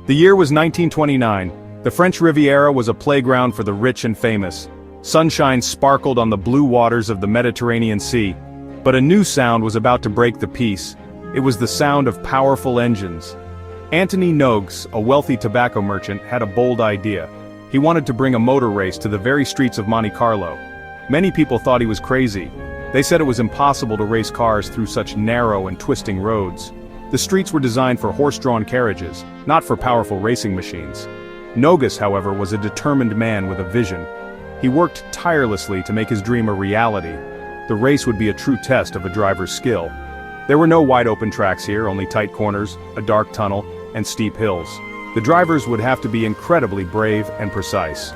The year was 1929. The French Riviera was a playground for the rich and famous. Sunshine sparkled on the blue waters of the Mediterranean Sea. But a new sound was about to break the peace. It was the sound of powerful engines. Antony Nogues, a wealthy tobacco merchant, had a bold idea. He wanted to bring a motor race to the very streets of Monte Carlo. Many people thought he was crazy. They said it was impossible to race cars through such narrow and twisting roads. The streets were designed for horse-drawn carriages, not for powerful racing machines. Nogues, however, was a determined man with a vision. He worked tirelessly to make his dream a reality. The race would be a true test of a driver's skill. There were no wide-open tracks here, only tight corners, a dark tunnel, and steep hills. The drivers would have to be incredibly brave and precise.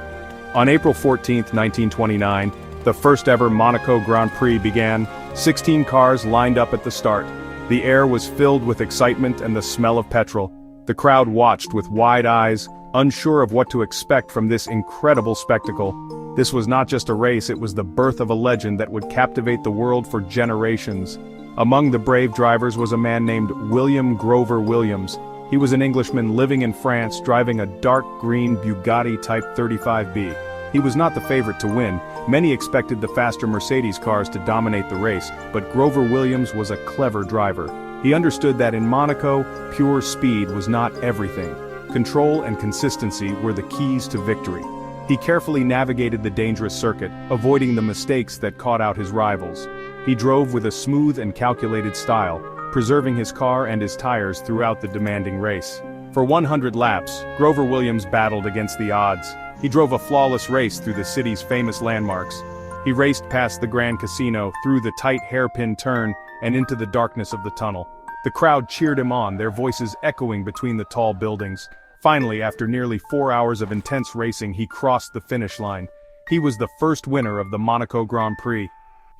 On April 14, 1929, the first ever Monaco Grand Prix began. 16 cars lined up at the start. The air was filled with excitement and the smell of petrol. The crowd watched with wide eyes, unsure of what to expect from this incredible spectacle. This was not just a race, it was the birth of a legend that would captivate the world for generations. Among the brave drivers was a man named William Grover Williams. He was an Englishman living in France, driving a dark green Bugatti Type 35B. He was not the favorite to win. Many expected the faster Mercedes cars to dominate the race, but Grover Williams was a clever driver. He understood that in Monaco, pure speed was not everything. Control and consistency were the keys to victory. He carefully navigated the dangerous circuit, avoiding the mistakes that caught out his rivals. He drove with a smooth and calculated style, preserving his car and his tires throughout the demanding race. For 100 laps, Grover Williams battled against the odds. He drove a flawless race through the city's famous landmarks. He raced past the Grand Casino, through the tight hairpin turn, and into the darkness of the tunnel. The crowd cheered him on, their voices echoing between the tall buildings. Finally, after nearly 4 hours of intense racing, he crossed the finish line. He was the first winner of the Monaco Grand Prix.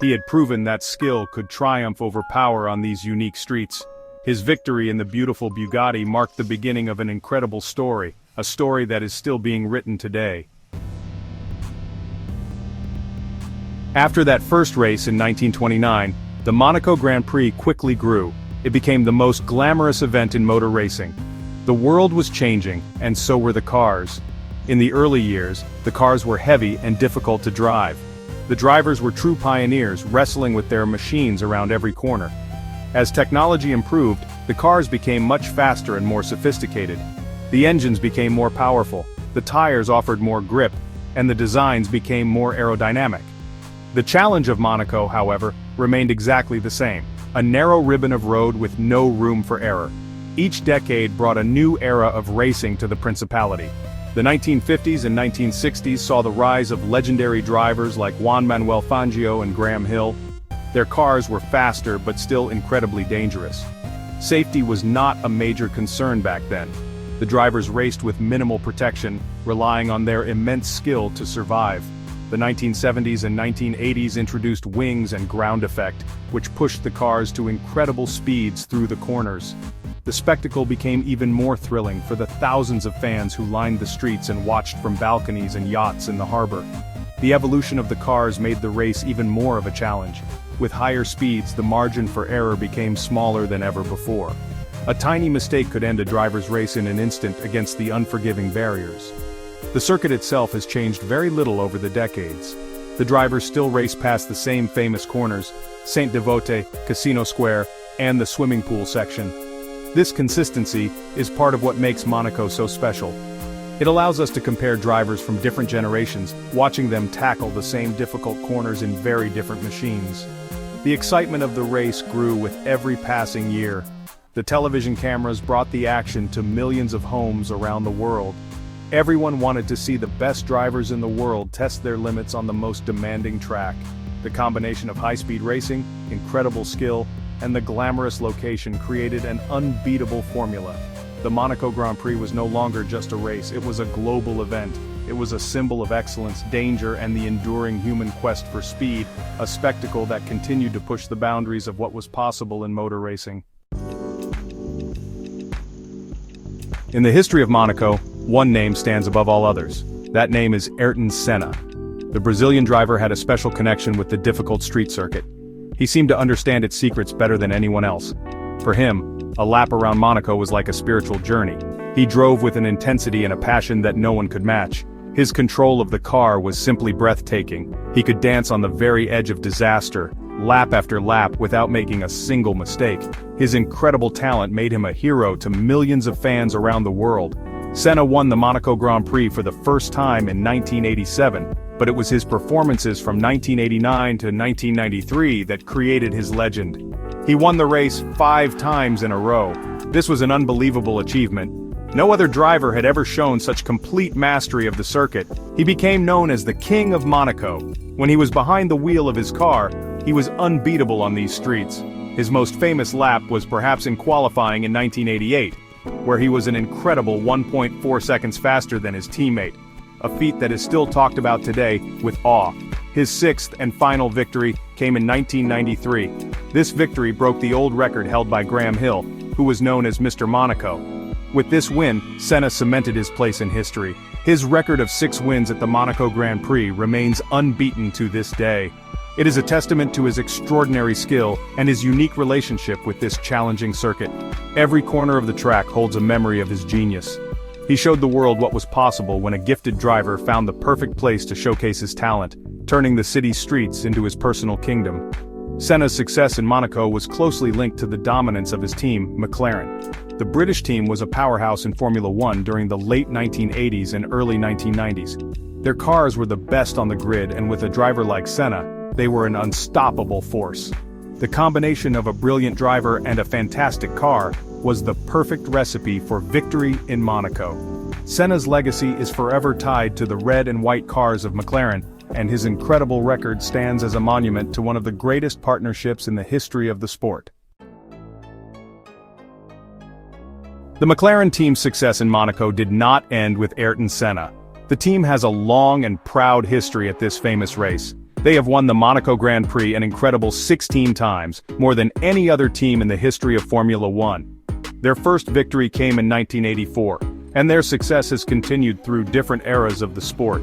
He had proven that skill could triumph over power on these unique streets. His victory in the beautiful Bugatti marked the beginning of an incredible story, a story that is still being written today. After that first race in 1929, the Monaco Grand Prix quickly grew. It became the most glamorous event in motor racing. The world was changing, and so were the cars. In the early years, the cars were heavy and difficult to drive. The drivers were true pioneers, wrestling with their machines around every corner. As technology improved, the cars became much faster and more sophisticated. The engines became more powerful, the tires offered more grip, and the designs became more aerodynamic. The challenge of Monaco, however, remained exactly the same: a narrow ribbon of road with no room for error. Each decade brought a new era of racing to the Principality. The 1950s and 1960s saw the rise of legendary drivers like Juan Manuel Fangio and Graham Hill. Their cars were faster but still incredibly dangerous. Safety was not a major concern back then. The drivers raced with minimal protection, relying on their immense skill to survive. The 1970s and 1980s introduced wings and ground effect, which pushed the cars to incredible speeds through the corners. The spectacle became even more thrilling for the thousands of fans who lined the streets and watched from balconies and yachts in the harbor. The evolution of the cars made the race even more of a challenge. With higher speeds, the margin for error became smaller than ever before. A tiny mistake could end a driver's race in an instant against the unforgiving barriers. The circuit itself has changed very little over the decades. The drivers still race past the same famous corners: Saint-Devote, Casino Square, and the swimming pool section. This consistency is part of what makes Monaco so special. It allows us to compare drivers from different generations, watching them tackle the same difficult corners in very different machines. The excitement of the race grew with every passing year. The television cameras brought the action to millions of homes around the world. Everyone wanted to see the best drivers in the world test their limits on the most demanding track. The combination of high-speed racing, incredible skill, and the glamorous location created an unbeatable formula. The Monaco Grand Prix was no longer just a race, it was a global event. It was a symbol of excellence, danger, and the enduring human quest for speed, a spectacle that continued to push the boundaries of what was possible in motor racing. In the history of Monaco, one name stands above all others. That name is Ayrton Senna. The Brazilian driver had a special connection with the difficult street circuit. He seemed to understand its secrets better than anyone else. For him, a lap around Monaco was like a spiritual journey. He drove with an intensity and a passion that no one could match. His control of the car was simply breathtaking. He could dance on the very edge of disaster, lap after lap without making a single mistake. His incredible talent made him a hero to millions of fans around the world. Senna won the Monaco Grand Prix for the first time in 1987, but it was his performances from 1989 to 1993 that created his legend. He won the race 5 times in a row. This was an unbelievable achievement. No other driver had ever shown such complete mastery of the circuit. He became known as the King of Monaco. When he was behind the wheel of his car, he was unbeatable on these streets. His most famous lap was perhaps in qualifying in 1988, where he was an incredible 1.4 seconds faster than his teammate, a feat that is still talked about today with awe. His 6th and final victory came in 1993. This victory broke the old record held by Graham Hill, who was known as Mr. Monaco. With this win, Senna cemented his place in history. His record of 6 wins at the Monaco Grand Prix remains unbeaten to this day. It is a testament to his extraordinary skill and his unique relationship with this challenging circuit. Every corner of the track holds a memory of his genius. He showed the world what was possible when a gifted driver found the perfect place to showcase his talent, turning the city's streets into his personal kingdom. Senna's success in Monaco was closely linked to the dominance of his team, McLaren. The British team was a powerhouse in Formula One during the late 1980s and early 1990s. Their cars were the best on the grid, and with a driver like Senna, they were an unstoppable force. The combination of a brilliant driver and a fantastic car was the perfect recipe for victory in Monaco. Senna's legacy is forever tied to the red and white cars of McLaren, and his incredible record stands as a monument to one of the greatest partnerships in the history of the sport. The McLaren team's success in Monaco did not end with Ayrton Senna. The team has a long and proud history at this famous race. They have won the Monaco Grand Prix an incredible 16 times, more than any other team in the history of Formula One. Their first victory came in 1984, and their success has continued through different eras of the sport.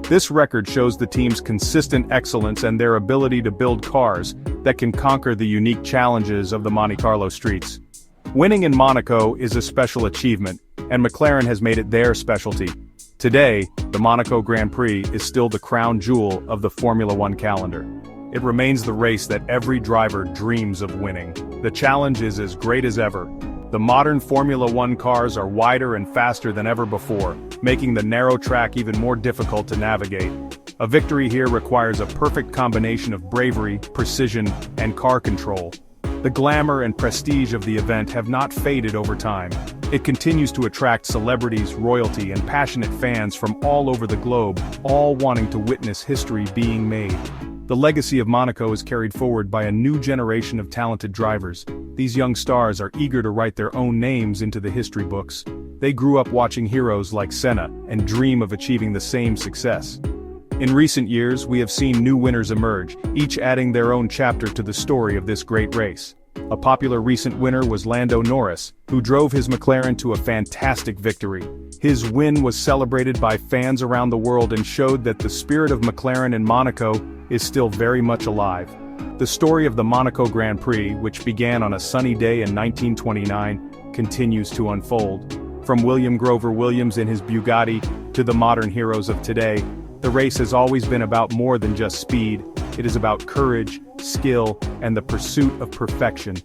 This record shows the team's consistent excellence and their ability to build cars that can conquer the unique challenges of the Monte Carlo streets. Winning in Monaco is a special achievement, and McLaren has made it their specialty. Today, the Monaco Grand Prix is still the crown jewel of the Formula One calendar. It remains the race that every driver dreams of winning. The challenge is as great as ever. The modern Formula One cars are wider and faster than ever before, making the narrow track even more difficult to navigate. A victory here requires a perfect combination of bravery, precision, and car control. The glamour and prestige of the event have not faded over time. It continues to attract celebrities, royalty, and passionate fans from all over the globe, all wanting to witness history being made. The legacy of Monaco is carried forward by a new generation of talented drivers. These young stars are eager to write their own names into the history books. They grew up watching heroes like Senna and dream of achieving the same success. In recent years, we have seen new winners emerge, each adding their own chapter to the story of this great race. A popular recent winner was Lando Norris, who drove his McLaren to a fantastic victory. His win was celebrated by fans around the world and showed that the spirit of McLaren in Monaco is still very much alive. The story of the Monaco Grand Prix, which began on a sunny day in 1929, continues to unfold. From William Grover Williams and his Bugatti to the modern heroes of today, the race has always been about more than just speed. It is about courage, skill, and the pursuit of perfection.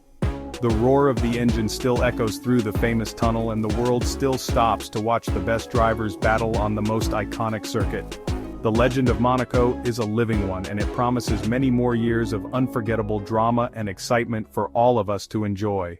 The roar of the engine still echoes through the famous tunnel, and the world still stops to watch the best drivers battle on the most iconic circuit. The legend of Monaco is a living one, and it promises many more years of unforgettable drama and excitement for all of us to enjoy.